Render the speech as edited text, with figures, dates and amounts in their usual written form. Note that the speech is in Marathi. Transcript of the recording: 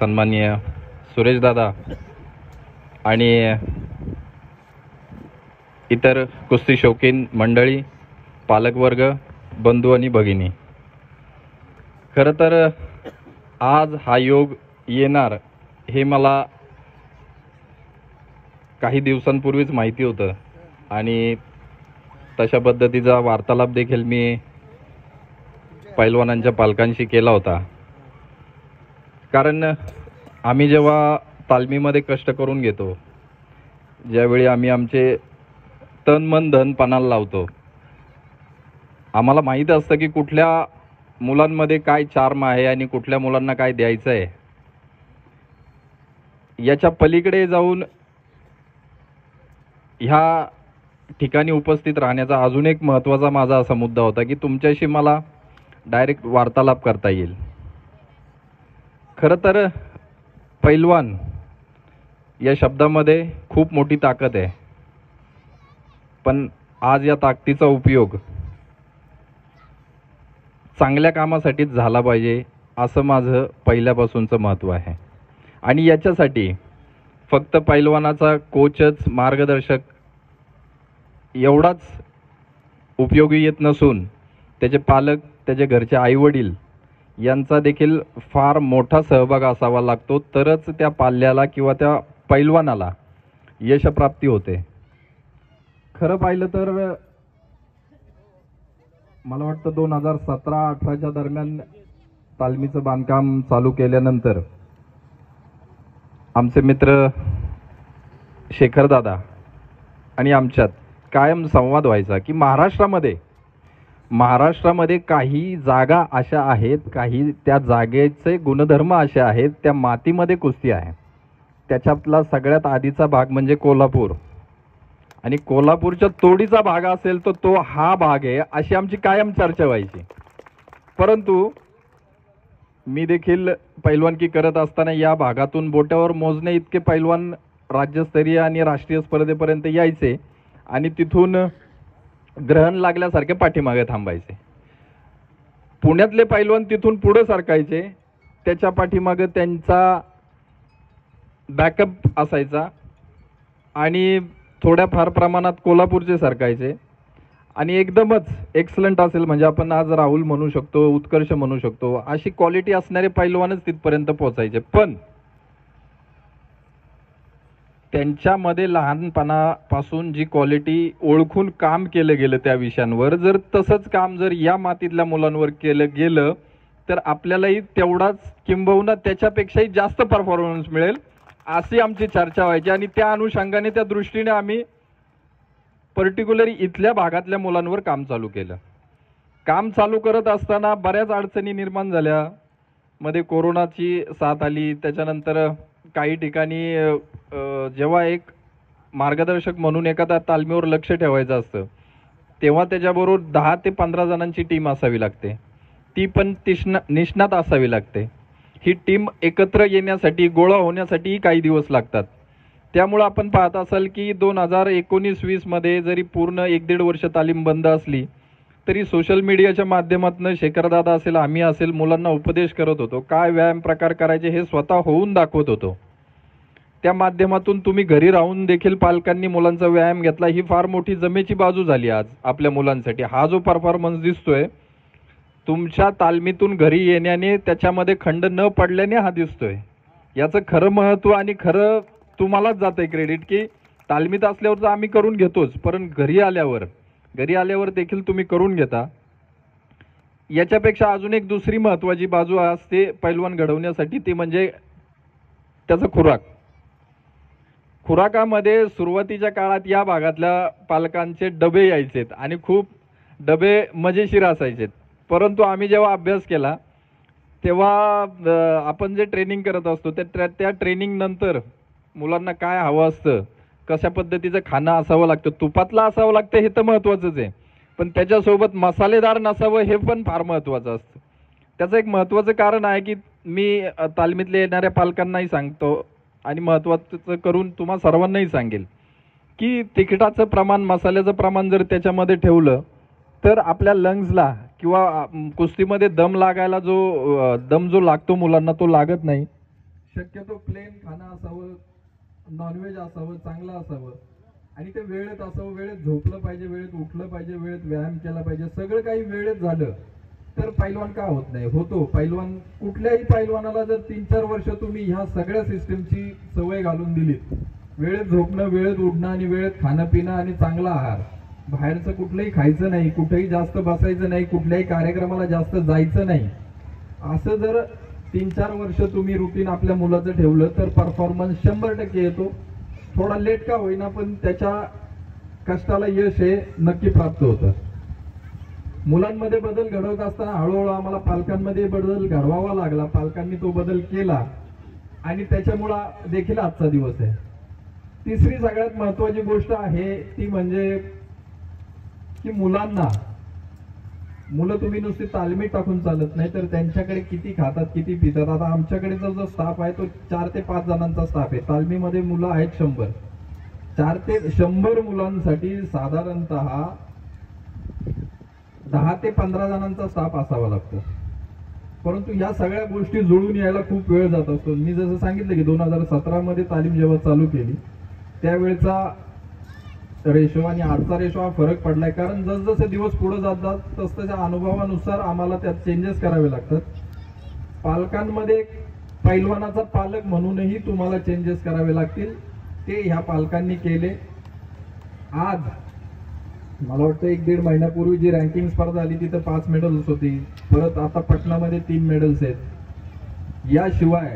सन्माननीय सुरेश दादा आणि इतर कुस्ती शौकीन मंडळी, पालकवर्ग, बंधू आणि भगिनी, खरं तर आज हा योग येणार हे मला काही दिवसांपूर्वीच माहिती होतं आणि तशा पद्धतीचा वार्तालाप देखील मी पैलवानांच्या पालकांशी केला होता. कारण आम्ही जेव्हा तालमीमध्ये कष्ट करून घेतो, ज्यावेळी आम्ही आमचे तन मन धन पणाला लावतो, आम्हाला माहीत असतं की कुठल्या मुलांमध्ये काय चार्म आहे आणि कुठल्या मुलांना काय द्यायचं आहे. याच्या पलीकडे जाऊन ह्या ठिकाणी उपस्थित राहण्याचा अजून एक महत्त्वाचा माझा असा मुद्दा होता की तुमच्याशी मला डायरेक्ट वार्तालाप करता येईल. खरं तर पैलवान या शब्दामध्ये खूप मोठी ताकद आहे, पण आज या ताकदीचा उपयोग चांगल्या कामासाठीच झाला पाहिजे असं माझं पहिल्यापासूनचं महत्त्व आहे. आणि याच्यासाठी फक्त पैलवानाचा कोचच, मार्गदर्शक एवढाच उपयोगी येत नसून त्याचे पालक, त्याचे घरचे आईवडील यांचा देखील फार मोठा सहभाग असावा लागतो, तरच त्या पाल्याला किंवा त्या पैलवानाला यशप्राप्ती होते. खरं पाहिलं तर मला वाटतं 2017-18च्या दरम्यान तालमीचं बांधकाम चालू केल्यानंतर आमचे मित्र शेखर दादा आणि आमच्यात कायम संवाद व्हायचा की महाराष्ट्रामध्ये काही जागा अशा आहेत, काही त्या जागेचे गुणधर्म असे आहेत, त्या मातीमध्ये कुस्ती आहे. त्याच्यातला सगळ्यात आधीचा भाग म्हणजे कोल्हापूर, आणि कोल्हापूरच्या तोडीचा भाग असेल तर तो हा भाग आहे, अशी आमची कायम चर्चा व्हायची. परंतु मी देखील पैलवानकी करत असताना या भागातून बोटावर मोजणे इतके पैलवान राज्यस्तरीय आणि राष्ट्रीय स्पर्धेपर्यंत यायचे आणि तिथून ग्रहण लागल्यासारखे पाठीमागे थांबायचे. पुण्यातले पैलवान तिथून पुढे सरकायचे, त्याच्या पाठीमागे त्यांचा बॅकअप असायचा आणि थोड्याफार प्रमाणात कोल्हापूरचे सरकायचे. आणि एकदमच एक्सलंट असेल म्हणजे आपण आज राहुल म्हणू शकतो, उत्कर्ष म्हणू शकतो, अशी क्वालिटी असणारे पैलवानच तिथपर्यंत पोहोचायचे. पण त्यांच्यामध्ये लहानपणापासून जी क्वालिटी ओळखून काम केलं गेलं त्या विषयांवर, जर तसंच काम जर या मातीतल्या मुलांवर केलं गेलं तर आपल्यालाही तेवढाच किंबहुना त्याच्यापेक्षाही जास्त परफॉर्मन्स मिळेल अशी आमची चर्चा व्हायची. आणि त्या अनुषंगाने, त्या दृष्टीने आम्ही पर्टिक्युलरली इथल्या भागातल्या मुलांवर काम चालू केलं. काम चालू करत असताना बऱ्याच अडचणी निर्माण झाल्या. मध्ये कोरोनाची साथ आली, त्याच्यानंतर काही ठिकाणी जेव्हा एक मार्गदर्शक म्हणून एखाद्या तालमीवर लक्ष ठेवायचं असतं तेव्हा त्याच्याबरोबर 10 ते 15 जणांची टीम असावी लागते, ती पण निष्णात असावी लागते. ही टीम एकत्र येण्यासाठी, गोळा होण्यासाठी काही दिवस लागतात. त्यामुळे आपण पाहत असाल की 2019-20 मध्ये जरी पूर्ण 1-1.5 वर्ष तालीम बंद असली तरी सोशल मीडियाच्या माध्यमातून शेखरदादा असेल, आम्ही असेल, मुलांना उपदेश करत होतो, काय व्यायाम प्रकार करायचे हे स्वतः होऊन दाखवत होतो. त्या माध्यमातून तुम्ही घरी राहून देखील पालकांनी मुलांचा व्यायाम घेतला, ही फार मोठी जमेची बाजू झाली आज आपल्या मुलांसाठी. हा जो परफॉर्मन्स दिसतोय तुमच्या तालमीतून घरी येण्याने, त्याच्यामध्ये खंड न पडल्याने हा दिसतोय. याचं खरं महत्त्व आणि खरं तुम्हालाच जातंय क्रेडिट की तालमीत असल्यावर तर आम्ही करून घेतोच, पण घरी आल्यावर देखील तुम्ही करून घेता. याच्यापेक्षा अजून एक दुसरी महत्त्वाची बाजू असते पैलवान घडवण्यासाठी, ती म्हणजे त्याचा खुराकामध्ये सुरुवातीच्या काळात या भागातल्या पालकांचे डबे यायचेत आणि खूप डबे मजेशीर असायचेत. परंतु आम्ही जेव्हा अभ्यास केला तेव्हा आपण जे ट्रेनिंग करत असतो त्या ट्रेनिंग नंतर मुलांना काय हवं असतं, कशा पद्धतीचं खाणं असावं लागतं, तुपातलं असावं लागतं हे तर महत्त्वाचंच आहे, पण त्याच्यासोबत मसालेदार नसावं हे पण फार महत्त्वाचं असतं. त्याचं एक महत्त्वाचं कारण आहे की मी तालमीतले येणाऱ्या पालकांनाही सांगतो आणि महत्त्वाचं करून तुम्हा सर्वांनाही सांगेल की तिखटाचं प्रमाण, मसाल्याचं प्रमाण जर त्याच्यामध्ये ठेवलं तर आपल्या लंग्सला किंवा कुस्तीमध्ये दम लागायला दम जो लागतो मुलांना तो लागत नाही. शक्यतो प्लेन खाणं असावं, नॉनव्हेज असावं, चांगलं असावं आणि ते वेळेत असावं, वेळेत झोपलं पाहिजे, वेळेत उठलं पाहिजे, वेळेत व्यायाम केला पाहिजे. सगळं काही वेळेत झालं तर पैलवान का होत नाही? होतो पैलवान. कुठल्याही पैलवानाला जर 3-4 वर्ष तुम्ही ह्या सगळ्या सिस्टमची सवय घालून दिलीत, वेळेत झोपणं, वेळेत उठणं आणि वेळेत खाणं पिणं आणि चांगला आहार, बाहेरचं कुठलंही खायचं नाही, कुठेही जास्त बसायचं नाही, कुठल्याही कार्यक्रमाला जास्त जायचं नाही, असं जर 3-4 वर्ष तुम्ही रुटीन आपल्या मुलाचं ठेवलं तर परफॉर्मन्स 100% येतो. थोडा लेट का होईना पण त्याच्या कष्टाला यश हे नक्की प्राप्त होतं. मुलांमध्ये बदल घडवत असताना हळूहळू आम्हाला पालकांमध्ये बदल घडवावा लागला. पालकांनी तो बदल केला आणि त्याच्यामुळे देखील आजचा दिवस आहे. तिसरी सगळ्यात महत्वाची गोष्ट आहे ती म्हणजे की मुलं तुम्ही नुसती तालमीत टाकून चालत नाही, तर त्यांच्याकडे किती खातात, किती पितात. आता आमच्याकडेचा जो स्टाफ आहे तो 4 ते 5 जणांचा स्टाफ आहे. तालमीमध्ये मुलं आहेत 100. 4 ते 100 मुलांसाठी साधारणतः 10 ते 15 जणांचा स्टाफ असावा लागतो. परंतु या सगळ्या गोष्टी जुळून यायला खूप वेळ जात असतो. मी जसं सांगितलं की 2017 मध्ये तालीम जेव्हा चालू केली त्यावेळेचा रेशो आणि आजचा रेशो हा फरक पडलाय. कारण जसजसे दिवस पुढे जातात तसतशा अनुभवानुसार आम्हाला त्यात चेंजेस करावे लागतात. पालकांमध्ये पैलवानाचा पालक म्हणूनही तुम्हाला चेंजेस करावे लागतील. ते ह्या पालकांनी केले. आज मला वाटतं 1-1.5 महिन्यापूर्वी जी रँकिंग स्पर्धा आली तिथं 5 मेडल्स होती. परत आता पटनामध्ये 3 मेडल्स आहेत. याशिवाय